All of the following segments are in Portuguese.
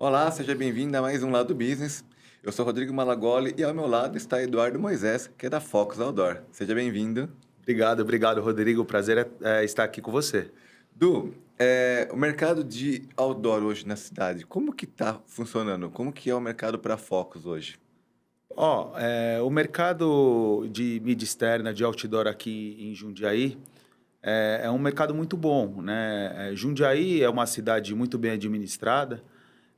Olá, seja bem-vindo a mais um Lado Business. Eu sou Rodrigo Malagoli e ao meu lado está Eduardo Moisés, que é da Focus Outdoor. Seja bem-vindo. Obrigado, Rodrigo. O prazer é estar aqui com você. Du, o mercado de outdoor hoje na cidade, como que está funcionando? Como que é o mercado para Focus hoje? O mercado de mídia externa, de outdoor aqui em Jundiaí, é um mercado muito bom, né? Jundiaí é uma cidade muito bem administrada,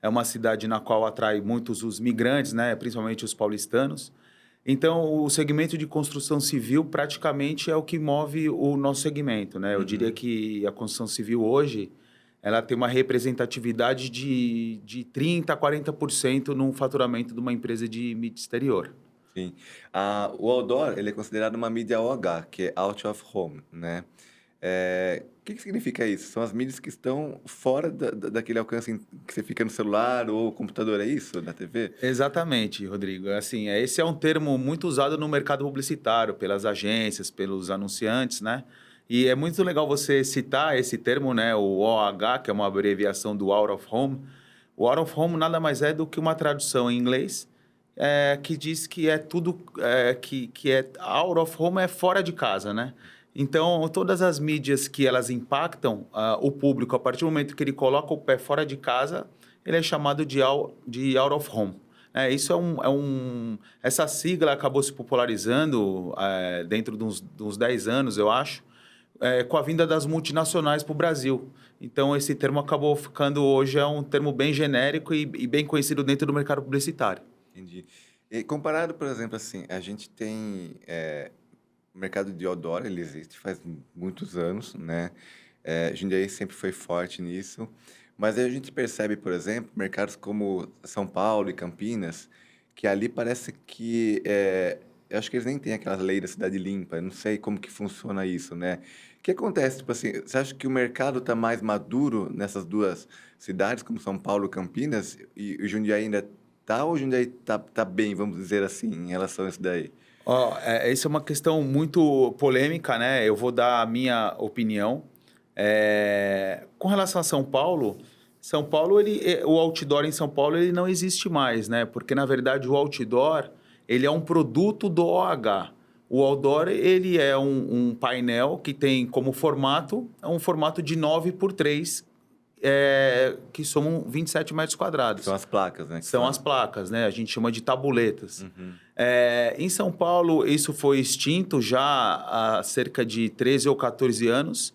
é uma cidade na qual atrai muitos os migrantes, né? Principalmente os paulistanos. Então, o segmento de construção civil praticamente é o que move o nosso segmento, né? Eu diria Uhum, que a construção civil hoje, ela tem uma representatividade de 30% a 40% no faturamento de uma empresa de mídia exterior. sim. O outdoor, ele é considerado uma mídia OH, que é Out of Home, né? O que que significa isso? São as mídias que estão fora daquele alcance que você fica no celular ou computador, é isso? Na TV? Exatamente, Rodrigo. Esse é um termo muito usado no mercado publicitário, pelas agências, pelos anunciantes, né? E é muito legal você citar esse termo, né? O OH, que é uma abreviação do Out of Home. O Out of Home nada mais é do que uma tradução em inglês que diz que é tudo que é out of home é fora de casa, né? Então, todas as mídias que elas impactam o público, a partir do momento que ele coloca o pé fora de casa, ele é chamado de out of home. Essa sigla acabou se popularizando dentro de uns 10 anos, eu acho, com a vinda das multinacionais para o Brasil. Então, esse termo acabou ficando hoje é um termo bem genérico e bem conhecido dentro do mercado publicitário. Entendi. E comparado, por exemplo, assim, a gente tem, o mercado de outdoor, ele existe faz muitos anos, né? Jundiaí sempre foi forte nisso, mas aí a gente percebe, por exemplo, mercados como São Paulo e Campinas, que ali parece que, eu acho que eles nem têm aquela lei da cidade limpa, eu não sei como que funciona isso, né? O que acontece, tipo assim, você acha que o mercado está mais maduro nessas duas cidades, como São Paulo e Campinas, e o Jundiaí ainda tá, ou o Jundiaí tá bem, vamos dizer assim, em relação a isso daí? Essa é uma questão muito polêmica, né? Eu vou dar a minha opinião. Com relação a São Paulo, o outdoor em São Paulo ele não existe mais, né? Porque, na verdade, o outdoor ele é um produto do OH. O outdoor ele é um painel que tem como formato, é um formato de 9 por 3 que somam 27 metros São quadrados. as placas, né, que São as falam. placas, né? A gente chama de tabuletas. Uhum. Em São Paulo, isso foi extinto já há cerca de 13 ou 14 anos.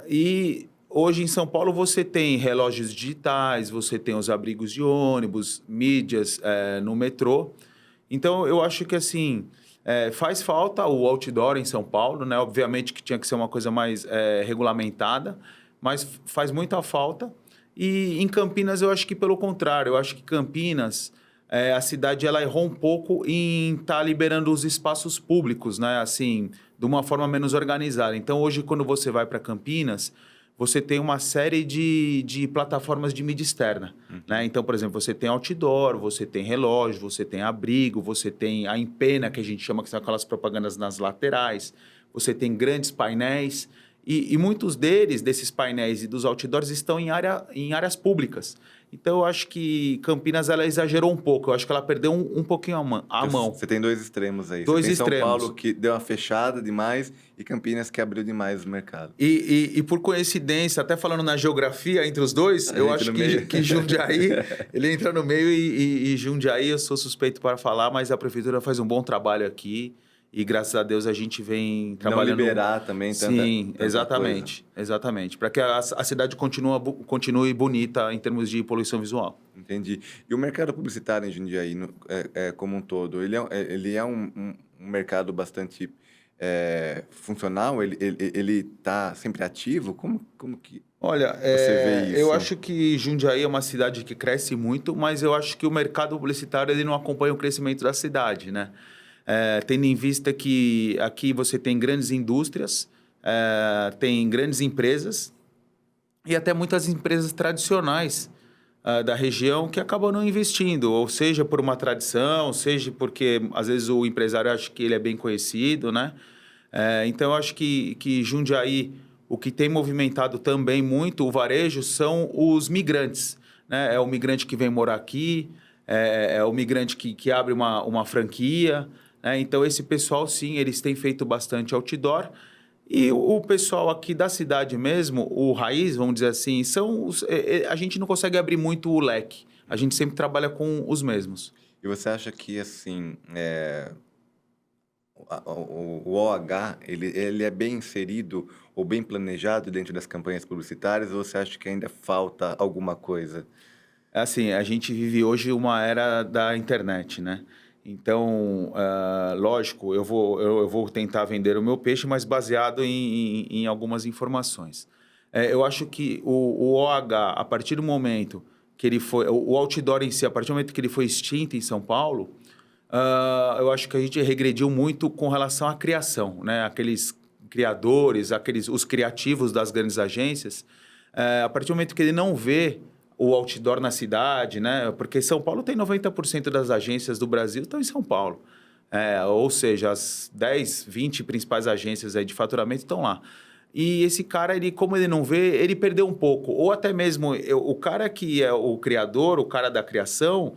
E hoje em São Paulo você tem relógios digitais, você tem os abrigos de ônibus, mídias no metrô. Então, eu acho que assim, faz falta o outdoor em São Paulo, né? Obviamente que tinha que ser uma coisa mais regulamentada, mas faz muita falta. E em Campinas, eu acho que pelo contrário, eu acho que Campinas, a cidade ela errou um pouco em estar liberando os espaços públicos, né? Assim, de uma forma menos organizada. Então, hoje, quando você vai para Campinas, você tem uma série de plataformas de mídia externa, né? Uhum. Então, por exemplo, você tem outdoor, você tem relógio, você tem abrigo, você tem a empena, que a gente chama que são aquelas propagandas nas laterais, você tem grandes painéis, e muitos desses painéis e dos outdoors estão em áreas públicas. Então, eu acho que Campinas ela exagerou um pouco, eu acho que ela perdeu um pouquinho a Então, mão. você tem dois extremos aí. Você Dois tem São Paulo extremos. que deu uma fechada demais e Campinas que abriu demais o mercado. E por coincidência, até falando na geografia entre os dois, A eu gente acho no meio. que Jundiaí, ele entra no meio e Jundiaí, eu sou suspeito para falar, mas a prefeitura faz um bom trabalho aqui e graças a Deus a gente vem Não trabalhando. liberar também Sim, tanta coisa. exatamente. Para que a cidade continue bonita em termos de poluição visual. Entendi. E o mercado publicitário em Jundiaí, como um todo, ele é um mercado bastante funcional? Ele tá sempre ativo? Como que Olha, você vê eu isso? acho que Jundiaí é uma cidade que cresce muito, mas eu acho que o mercado publicitário ele não acompanha o crescimento da cidade, né? Tendo em vista que aqui você tem grandes indústrias, tem grandes empresas e até muitas empresas tradicionais da região que acabam não investindo, ou seja por uma tradição, seja porque às vezes o empresário acha que ele é bem conhecido, né? Então eu acho que Jundiaí, o que tem movimentado também muito o varejo são os migrantes. né? É o migrante que vem morar aqui, é o migrante que abre uma franquia, né? Então, esse pessoal, sim, eles têm feito bastante outdoor. E o pessoal aqui da cidade mesmo, o raiz, vamos dizer assim, a gente não consegue abrir muito o leque. A gente sempre trabalha com os mesmos. E você acha que, assim, o OH, ele é bem inserido ou bem planejado dentro das campanhas publicitárias, ou você acha que ainda falta alguma coisa? Assim, a gente vive hoje uma era da internet, né? Então, lógico, eu vou tentar vender o meu peixe, mas baseado em algumas informações. Eu acho que o OH, a partir do momento que ele foi... O outdoor em si, a partir do momento que ele foi extinto em São Paulo, eu acho que a gente regrediu muito com relação à criação, né? Aqueles criadores, os criativos das grandes agências, a partir do momento que ele não vê o outdoor na cidade, né? Porque São Paulo tem 90% das agências do Brasil estão em São Paulo. Ou seja, as 10, 20 principais agências aí de faturamento estão lá. E esse cara, como ele não vê, ele perdeu um pouco. Ou até mesmo o cara que é o criador, o cara da criação,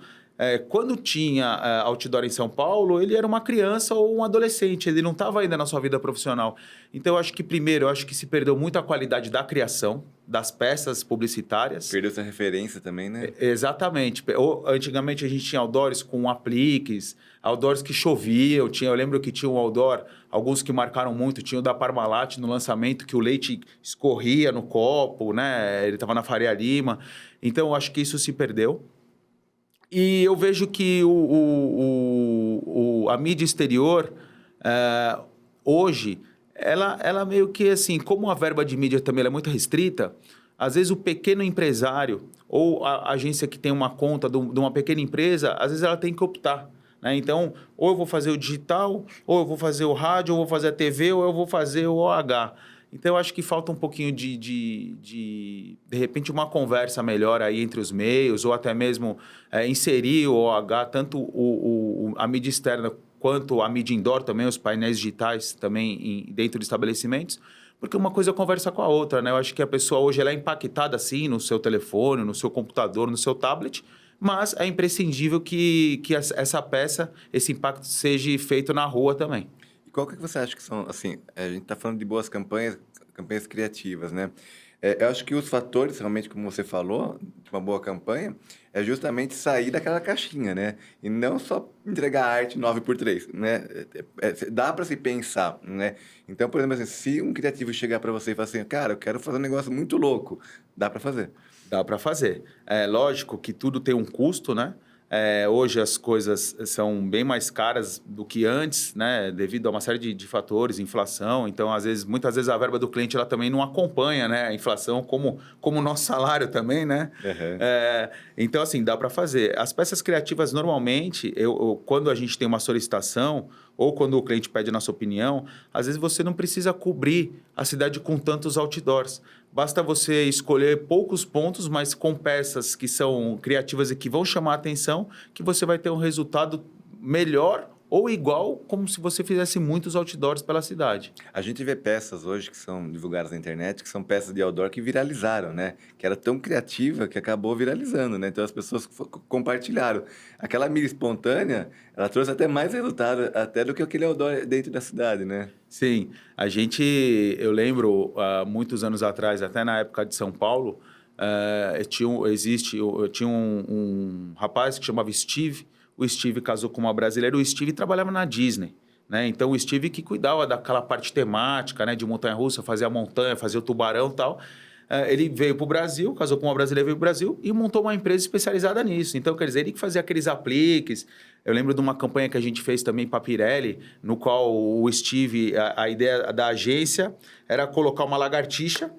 quando tinha outdoor em São Paulo, ele era uma criança ou um adolescente, ele não estava ainda na sua vida profissional. Então, eu acho que, primeiro, eu acho que se perdeu muito a qualidade da criação, das peças publicitárias. Perdeu essa referência também, né? Exatamente. Antigamente, a gente tinha outdoors com apliques, outdoors que choviam. Eu lembro que tinha um outdoor, alguns que marcaram muito, tinha o da Parmalat no lançamento, que o leite escorria no copo, né? Ele estava na Faria Lima. Então, eu acho que isso se perdeu. E eu vejo que a mídia exterior, hoje, ela meio que assim, como a verba de mídia também é muito restrita, às vezes o pequeno empresário ou a agência que tem uma conta de uma pequena empresa, às vezes ela tem que optar, né? Então, ou eu vou fazer o digital, ou eu vou fazer o rádio, ou eu vou fazer a TV, ou eu vou fazer o OH. Então, eu acho que falta um pouquinho de repente, uma conversa melhor aí entre os meios, ou até mesmo inserir o OH, tanto a mídia externa quanto a mídia indoor também, os painéis digitais também dentro de estabelecimentos, porque uma coisa conversa com a outra, né? Eu acho que a pessoa hoje ela é impactada, sim, no seu telefone, no seu computador, no seu tablet, mas é imprescindível que essa peça, esse impacto seja feito na rua também. E qual que você acha que são, assim, a gente está falando de boas campanhas, campanhas criativas, né? Eu acho que os fatores, realmente, como você falou, de uma boa campanha, é justamente sair daquela caixinha, né? E não só entregar arte 9x3, né? Dá para se pensar, né? Então, por exemplo, assim, se um criativo chegar para você e falar assim, cara, eu quero fazer um negócio muito louco, dá para fazer. Dá para fazer. É lógico que tudo tem um custo, né? Hoje as coisas são bem mais caras do que antes, né? Devido a uma série de fatores, inflação. Então, muitas vezes a verba do cliente ela também não acompanha, né? A inflação, como o nosso salário também, né? Uhum. Então, assim, dá para fazer. As peças criativas, normalmente, quando a gente tem uma solicitação ou quando o cliente pede a nossa opinião, às vezes você não precisa cobrir a cidade com tantos outdoors. Basta você escolher poucos pontos, mas com peças que são criativas e que vão chamar a atenção, que você vai ter um resultado melhor ou igual, como se você fizesse muitos outdoors pela cidade. A gente vê peças hoje que são divulgadas na internet, que são peças de outdoor que viralizaram, né? Que era tão criativa que acabou viralizando, né? Então as pessoas compartilharam. Aquela mídia espontânea, ela trouxe até mais resultado até do que aquele outdoor dentro da cidade, né? Sim, eu lembro, muitos anos atrás, até na época de São Paulo, tinha um rapaz que chamava Steve. O Steve casou com uma brasileira. O Steve trabalhava na Disney, né? Então, o Steve que cuidava daquela parte temática, né? De montanha-russa, fazia a montanha, fazia o tubarão e tal. Ele veio para o Brasil, casou com uma brasileira, veio para o Brasil e montou uma empresa especializada nisso. Então, quer dizer, ele que fazia aqueles apliques. Eu lembro de uma campanha que a gente fez também para a Pirelli, no qual o Steve, a ideia da agência era colocar uma lagartixa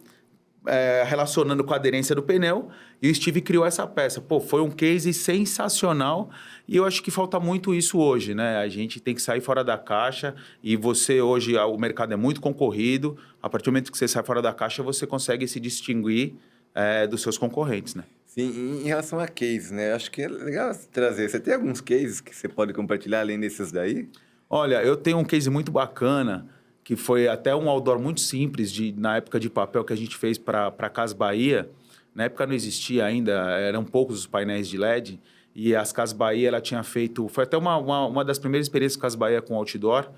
relacionando com a aderência do pneu, e o Steve criou essa peça. Pô, foi um case sensacional, e eu acho que falta muito isso hoje, né? A gente tem que sair fora da caixa, e hoje, o mercado é muito concorrido, a partir do momento que você sai fora da caixa, você consegue se distinguir dos seus concorrentes, né? Sim, em relação a cases, né? Acho que é legal trazer. Você tem alguns cases que você pode compartilhar além desses daí? Olha, eu tenho um case muito bacana, que foi até um outdoor muito simples, na época de papel que a gente fez para Casa Bahia, Na época não existia ainda, eram poucos os painéis de LED, e as Casas Bahia, ela tinha feito... Foi até uma das primeiras experiências com Casas Bahia com outdoor,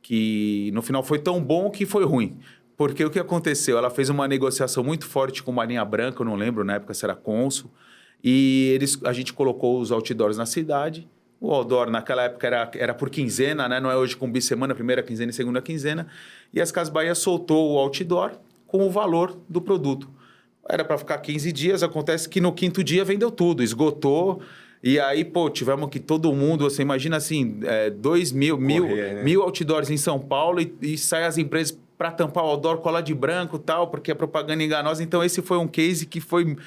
que no final foi tão bom que foi ruim. Porque o que aconteceu? Ela fez uma negociação muito forte com uma linha branca, eu não lembro na época se era Consul, e a gente colocou os outdoors na cidade. O outdoor naquela época era por quinzena, né? Não é hoje com bissemana, primeira quinzena e segunda quinzena. E as Casas Bahia soltou o outdoor com o valor do produto. Era para ficar 15 dias, acontece que no quinto dia vendeu tudo, esgotou. E aí, pô, tivemos que todo mundo, você imagina assim, 2.000 outdoors em São Paulo e sai as empresas para tampar o outdoor, colar de branco e tal, porque é propaganda enganosa. Então, esse foi um case que foi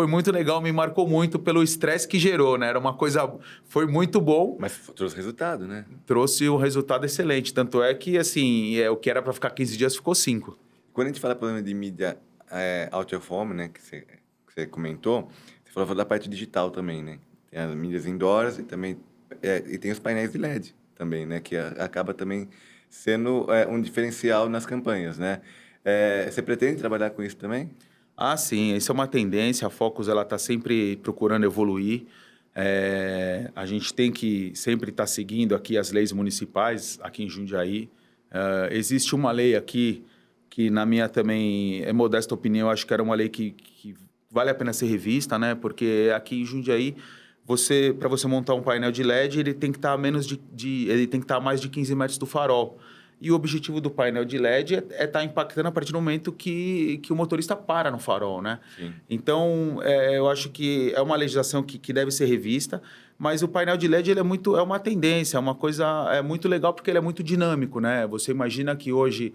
muito legal, me marcou muito pelo estresse que gerou, né? Era uma coisa... Foi muito bom. Mas trouxe resultado, né? Trouxe um resultado excelente. Tanto é que, assim, o que era para ficar 15 dias ficou 5. Quando a gente fala, por exemplo, de mídia out of home, né? Que você comentou, você falou da parte digital também, né? Tem as mídias indoors e também... e tem os painéis de LED também, né? Que acaba também... sendo um diferencial nas campanhas, né? Você pretende trabalhar com isso também? Ah, sim. Isso é uma tendência. A Focus está sempre procurando evoluir. A gente tem que sempre estar seguindo aqui as leis municipais, aqui em Jundiaí. Existe uma lei aqui que, na minha também modesta opinião, acho que era uma lei que vale a pena ser revista, né? Porque aqui em Jundiaí, para você montar um painel de LED, ele tem que estar ele tem que estar a mais de 15 metros do farol. E o objetivo do painel de LED é estar impactando a partir do momento que o motorista para no farol, né? Sim. Então, eu acho que é uma legislação que deve ser revista, mas o painel de LED ele é uma tendência, é uma coisa muito legal porque ele é muito dinâmico, né? Você imagina que hoje,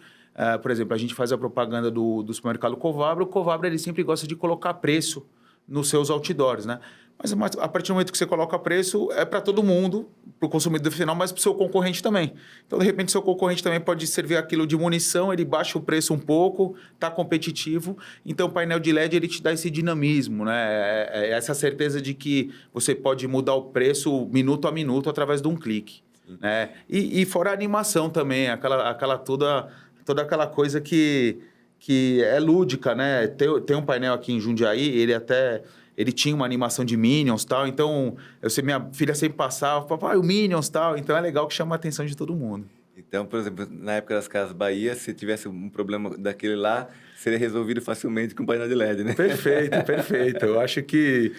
por exemplo, a gente faz a propaganda do supermercado Covabra, o Covabra ele sempre gosta de colocar preço nos seus outdoors, né? Mas a partir do momento que você coloca preço, é para todo mundo, para o consumidor final, mas para o seu concorrente também. Então, de repente, seu concorrente também pode servir aquilo de munição, ele baixa o preço um pouco, está competitivo. Então, o painel de LED ele te dá esse dinamismo, né? Essa certeza de que você pode mudar o preço minuto a minuto através de um clique. Né? E fora a animação também, toda aquela coisa que é lúdica, né? Tem um painel aqui em Jundiaí, ele tinha uma animação de Minions e tal, então minha filha sempre passava, papai, o Minions e tal, então é legal que chama a atenção de todo mundo. Então, por exemplo, na época das Casas Bahia, se tivesse um problema daquele lá, seria resolvido facilmente com painel de LED, né? Perfeito, perfeito. Eu acho que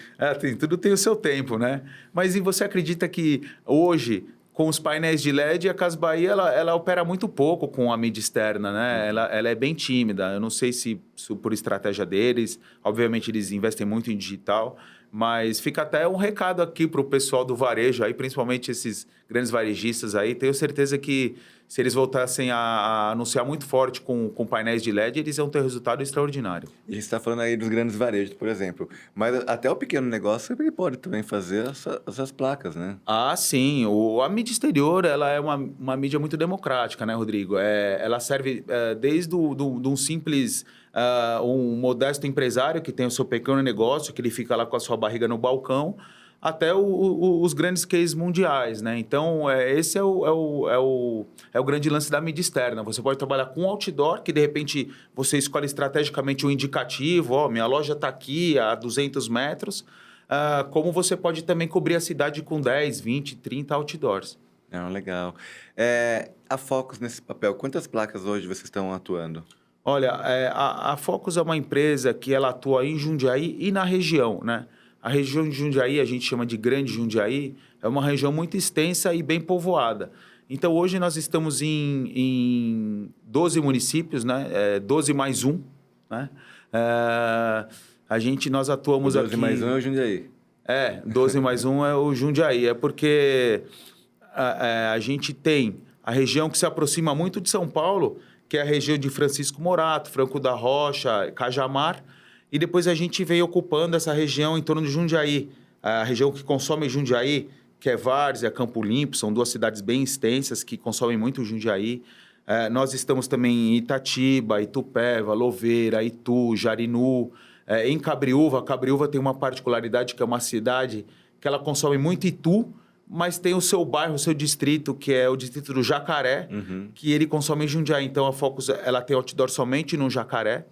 tudo tem o seu tempo, né? Mas e você acredita que hoje, com os painéis de LED, a Casas Bahia ela opera muito pouco com a mídia externa, né? Ela é bem tímida. Eu não sei se por estratégia deles, obviamente eles investem muito em digital, mas fica até um recado aqui para o pessoal do varejo, aí, principalmente esses grandes varejistas aí. Tenho certeza que se eles voltassem a anunciar muito forte com painéis de LED, eles iam ter um resultado extraordinário. E a gente está falando aí dos grandes varejos, por exemplo. Mas até o pequeno negócio ele pode também fazer essas placas, né? Ah, sim. A mídia exterior ela é uma mídia muito democrática, né, Rodrigo? Ela serve desde um simples... um modesto empresário que tem o seu pequeno negócio, que ele fica lá com a sua barriga no balcão, até os grandes cases mundiais, né? Então, esse é o grande lance da mídia externa. Você pode trabalhar com outdoor, que de repente você escolhe estrategicamente um indicativo, minha loja está aqui a 200 metros, como você pode também cobrir a cidade com 10, 20, 30 outdoors. Legal. A Focus nesse papel, quantas placas hoje vocês estão atuando? Olha, a Focus é uma empresa que ela atua em Jundiaí e na região, né? A região de Jundiaí, a gente chama de Grande Jundiaí, é uma região muito extensa e bem povoada. Então, hoje nós estamos em 12 municípios, né? 12 mais 1, né? Nós atuamos aqui... 12 mais 1 é o Jundiaí. 12 mais 1 é o Jundiaí. É porque a gente tem a região que se aproxima muito de São Paulo, que é a região de Francisco Morato, Franco da Rocha, Cajamar, e depois a gente veio ocupando essa região em torno de Jundiaí. A região que consome Jundiaí, que é Várzea, Campo Limpo, são duas cidades bem extensas que consomem muito Jundiaí. Nós estamos também em Itatiba, Itupeva, Louveira, Itu, Jarinu. Em Cabriúva tem uma particularidade que é uma cidade que ela consome muito Itu, mas tem o seu bairro, o seu distrito, que é o distrito do Jacaré, que ele consome em Jundiaí. Então, a Focus ela tem outdoor somente no Jacaré.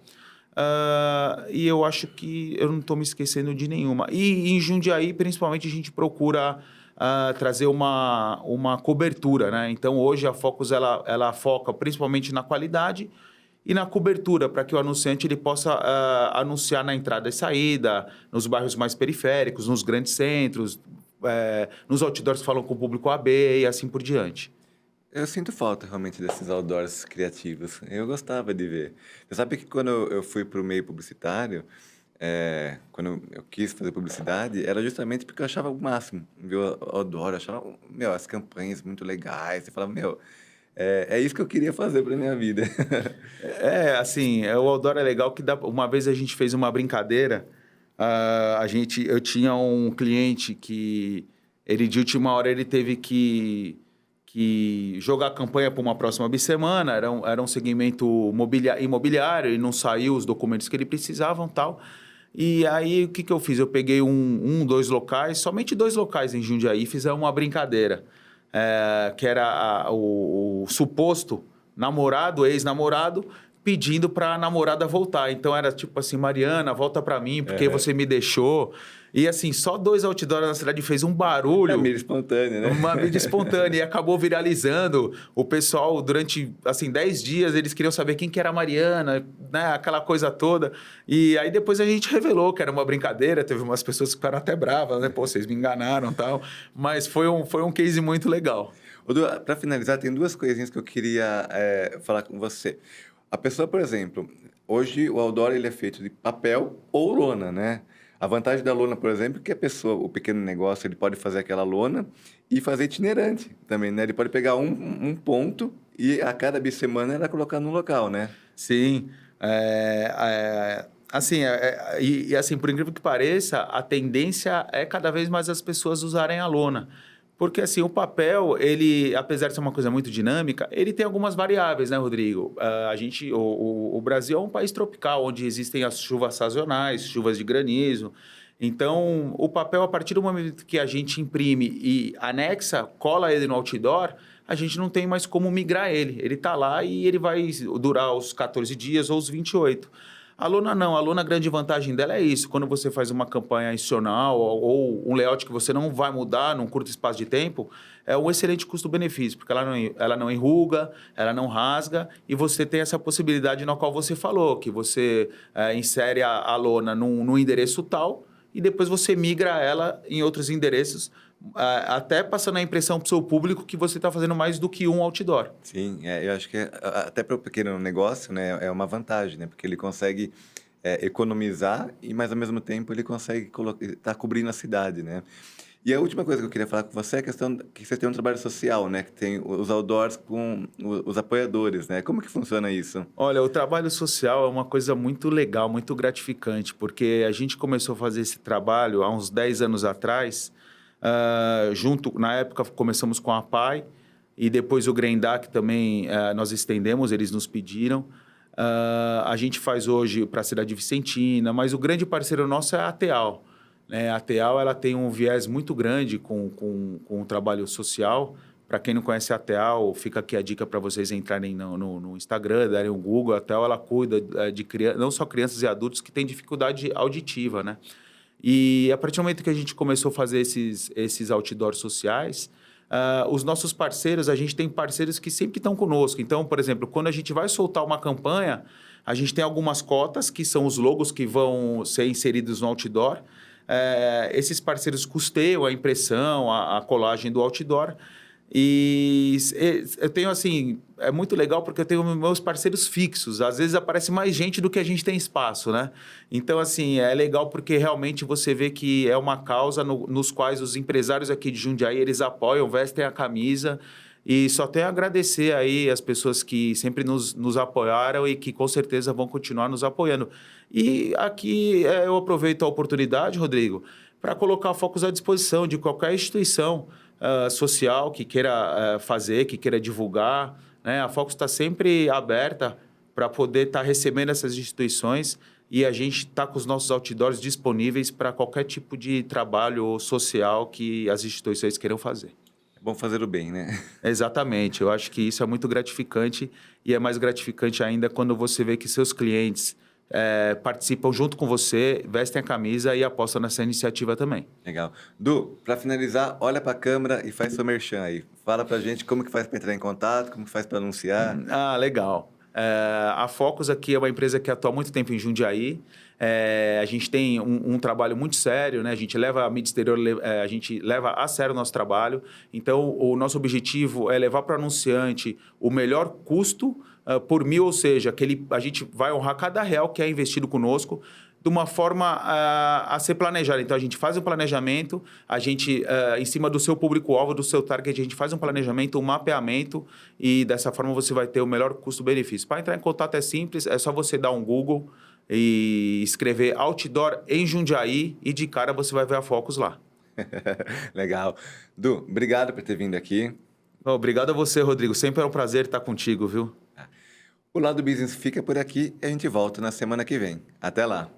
E eu acho que eu não estou me esquecendo de nenhuma. E em Jundiaí, principalmente, a gente procura trazer uma cobertura, né? Então, hoje a Focus ela foca principalmente na qualidade e na cobertura, para que o anunciante ele possa anunciar na entrada e saída, nos bairros mais periféricos, nos grandes centros, nos outdoors que falam com o público AB e assim por diante. Eu sinto falta realmente desses outdoors criativos. Eu gostava de ver. Você sabe que quando eu fui para o meio publicitário, quando eu quis fazer publicidade, era justamente porque eu achava o máximo, viu? Outdoor, eu achava, meu, as campanhas muito legais. Você falava, meu, é isso que eu queria fazer para minha vida. Assim, o outdoor é legal que uma vez a gente fez uma brincadeira. Eu tinha um cliente que ele de última hora ele teve que jogar a campanha para uma próxima bissemana, era um segmento imobiliário e não saiu os documentos que ele precisava e tal. E aí, o que eu fiz? Eu peguei dois locais, somente dois locais em Jundiaí, fiz uma brincadeira, que era o suposto namorado, ex-namorado, pedindo para a namorada voltar. Então, era tipo assim, Mariana, volta para mim, porque você me deixou. E assim, só dois outdoors na cidade fez um barulho. É mídia espontânea, né? Uma mídia espontânea e acabou viralizando. O pessoal, durante, assim, 10 dias, eles queriam saber quem que era a Mariana, né? Aquela coisa toda. E aí depois a gente revelou que era uma brincadeira. Teve umas pessoas que ficaram até bravas, né? Pô, vocês me enganaram e tal. Mas foi um case muito legal. Para finalizar, tem duas coisinhas que eu queria falar com você. A pessoa, por exemplo, hoje o outdoor ele é feito de papel ou lona, né? A vantagem da lona, por exemplo, é que a pessoa, o pequeno negócio, ele pode fazer aquela lona e fazer itinerante também, né? Ele pode pegar um ponto e a cada bissemana ela colocar no local, né? Sim. Assim, assim, por incrível que pareça, a tendência é cada vez mais as pessoas usarem a lona. Porque, assim, o papel, ele, apesar de ser uma coisa muito dinâmica, ele tem algumas variáveis, né, Rodrigo? O Brasil é um país tropical, onde existem as chuvas sazonais, chuvas de granizo. Então, o papel, a partir do momento que a gente imprime e anexa, cola ele no outdoor, a gente não tem mais como migrar ele. Ele está lá e ele vai durar os 14 dias ou os 28. A lona não, a lona, a grande vantagem dela é isso. Quando você faz uma campanha institucional ou um layout que você não vai mudar num curto espaço de tempo, é um excelente custo-benefício, porque ela não enruga, ela não rasga e você tem essa possibilidade na qual você falou, que você insere a lona num endereço tal e depois você migra ela em outros endereços, até passando a impressão para o seu público que você está fazendo mais do que um outdoor. Sim, eu acho que até para o pequeno negócio, né, é uma vantagem, né? Porque ele consegue economizar mas ao mesmo tempo ele consegue estar cobrindo a cidade, né? E a última coisa que eu queria falar com você é a questão que você tem um trabalho social, né? Que tem os outdoors com os apoiadores, né? Como que funciona isso? Olha, o trabalho social é uma coisa muito legal, muito gratificante, porque a gente começou a fazer esse trabalho há uns 10 anos atrás, na época começamos com a PAI, e depois o Grendac também nós estendemos, eles nos pediram. A gente faz hoje para a cidade vicentina, mas o grande parceiro nosso é a ATEAL. Né? A ATEAL ela tem um viés muito grande com o trabalho social. Para quem não conhece a ATEAL, fica aqui a dica para vocês entrarem no Instagram, darem um Google. A ATEAL ela cuida de não só crianças e adultos que têm dificuldade auditiva. Né? E a partir do momento que a gente começou a fazer esses outdoors sociais, os nossos parceiros, a gente tem parceiros que sempre estão conosco. Então, por exemplo, quando a gente vai soltar uma campanha, a gente tem algumas cotas, que são os logos que vão ser inseridos no outdoor. Esses parceiros custeiam a impressão, a colagem do outdoor. E eu tenho, assim, é muito legal porque eu tenho meus parceiros fixos. Às vezes aparece mais gente do que a gente tem espaço, né? Então, assim, é legal porque realmente você vê que é uma causa nos quais os empresários aqui de Jundiaí, eles apoiam, vestem a camisa. E só tenho a agradecer aí as pessoas que sempre nos apoiaram e que com certeza vão continuar nos apoiando. E aqui eu aproveito a oportunidade, Rodrigo, para colocar focos à disposição de qualquer instituição social que queira fazer, que queira divulgar. Né? A Focus está sempre aberta para poder estar recebendo essas instituições e a gente está com os nossos outdoors disponíveis para qualquer tipo de trabalho social que as instituições queiram fazer. É bom fazer o bem, né? Exatamente. Eu acho que isso é muito gratificante e é mais gratificante ainda quando você vê que seus clientes participam junto com você, vestem a camisa e apostam nessa iniciativa também. Legal. Du, para finalizar, olha para a câmera e faz seu merchan aí. Fala para a gente como que faz para entrar em contato, como que faz para anunciar. Legal. A Focus aqui é uma empresa que atua há muito tempo em Jundiaí. A gente tem um trabalho muito sério, né? A gente leva a mídia exterior, a gente leva a sério o nosso trabalho. Então, o nosso objetivo é levar para o anunciante o melhor custo por mil, ou seja, a gente vai honrar cada real que é investido conosco de uma forma a ser planejada. Então, a gente faz um planejamento, a gente, em cima do seu público-alvo, do seu target, a gente faz um planejamento, um mapeamento e dessa forma você vai ter o melhor custo-benefício. Para entrar em contato é simples, é só você dar um Google e escrever outdoor em Jundiaí e de cara você vai ver a Focus lá. Legal. Du, obrigado por ter vindo aqui. Obrigado a você, Rodrigo. Sempre é um prazer estar contigo, viu? O Lado Business fica por aqui e a gente volta na semana que vem. Até lá.